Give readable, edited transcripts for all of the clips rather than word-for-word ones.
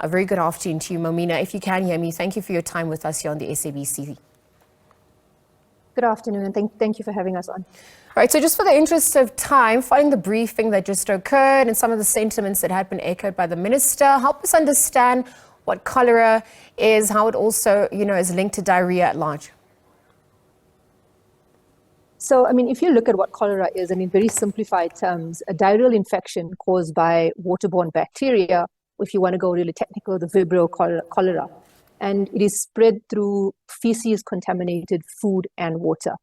A very good afternoon to you, Momeena. If you can hear me, thank you for your time with us here on the SABC. Good afternoon, and thank you for having us on. All right, so just for the interest of time, following the briefing that just occurred and some of the sentiments that had been echoed by the minister, help us understand what cholera is, how it also, is linked to diarrhea at large. So, if you look at what cholera is, in very simplified terms, a diarrheal infection caused by waterborne bacteria, if you want to go really technical, the Vibrio cholera. And it is spread through feces-contaminated food and water.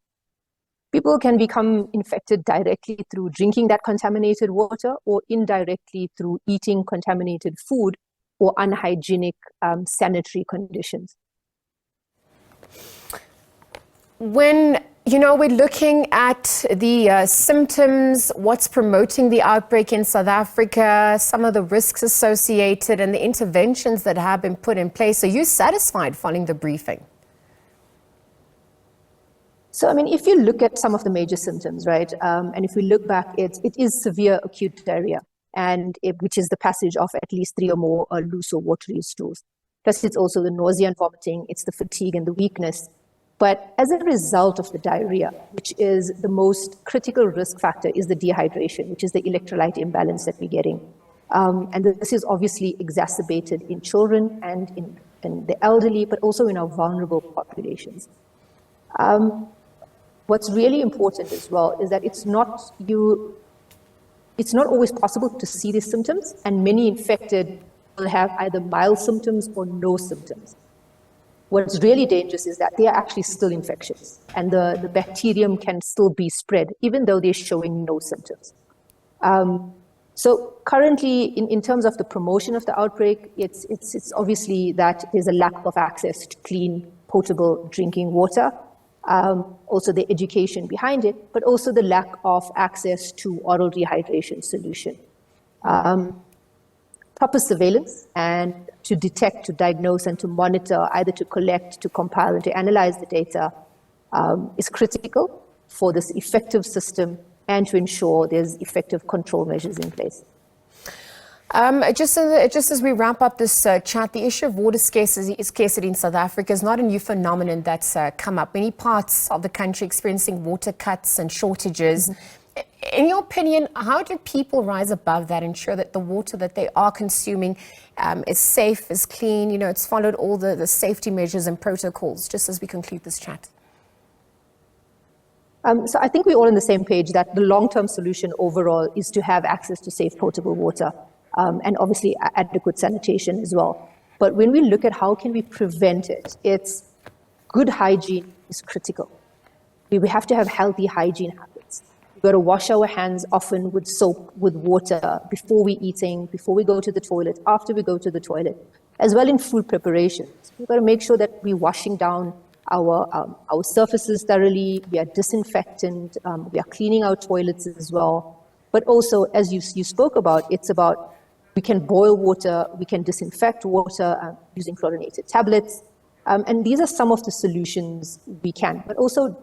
People can become infected directly through drinking that contaminated water or indirectly through eating contaminated food or unhygienic sanitary conditions. When we're looking at the symptoms, what's promoting the outbreak in South Africa, some of the risks associated and the interventions that have been put in place, are you satisfied following the briefing? So, if you look at some of the major symptoms, right, and if we look back, it is severe acute diarrhea, which is the passage of at least 3 or more loose or watery stools. Plus, it's also the nausea and vomiting, it's the fatigue and the weakness. But as a result of the diarrhea, which is the most critical risk factor, is the dehydration, which is the electrolyte imbalance that we're getting. And this is obviously exacerbated in children and in the elderly, but also in our vulnerable populations. What's really important as well is that it's not always possible to see these symptoms, and many infected will have either mild symptoms or no symptoms. What's really dangerous is that they are actually still infectious, and the bacterium can still be spread, even though they're showing no symptoms. So currently, in terms of the promotion of the outbreak, it's obviously that there's a lack of access to clean, potable drinking water. Also the education behind it, but also the lack of access to oral rehydration solution. Proper surveillance and to detect, to diagnose, and to monitor, either to collect, to compile, and to analyze the data is critical for this effective system and to ensure there's effective control measures in place. Just as we wrap up this chat, the issue of water scarcity in South Africa is not a new phenomenon that's come up. Many parts of the country experiencing water cuts and shortages. Mm-hmm. In your opinion, how do people rise above that, ensure that the water that they are consuming is safe, is clean, it's followed all the safety measures and protocols, just as we conclude this chat? So I think we're all on the same page that the long-term solution overall is to have access to safe potable water. And obviously adequate sanitation as well. But when we look at how can we prevent it, it's good hygiene is critical. We have to have healthy hygiene habits. We've got to wash our hands often with soap, with water, before we're eating, before we go to the toilet, after we go to the toilet, as well in food preparations. We've got to make sure that we're washing down our surfaces thoroughly, we are disinfectant, we are cleaning our toilets as well. But also, as you spoke about, it's about we can boil water, we can disinfect water using chlorinated tablets. And these are some of the solutions we can. But also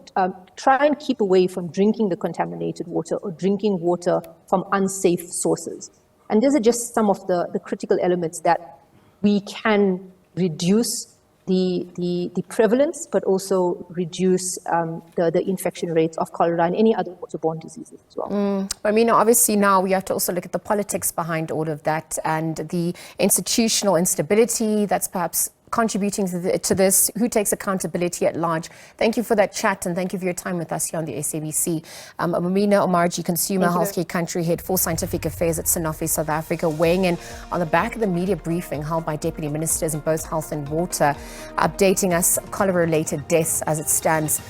try and keep away from drinking the contaminated water or drinking water from unsafe sources. And these are just some of the critical elements that we can reduce the prevalence, but also reduce the infection rates of cholera and any other waterborne diseases as well. Obviously now we have to also look at the politics behind all of that and the institutional instability that's perhaps contributing to this. Who takes accountability at large? Thank you for that chat, and thank you for your time with us here on the SABC. Momeena Omarjee, Consumer Healthcare Country Head for Scientific Affairs at Sanofi South Africa, weighing in on the back of the media briefing held by Deputy Ministers in both Health and Water, updating us cholera-related deaths as it stands,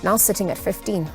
now sitting at 15.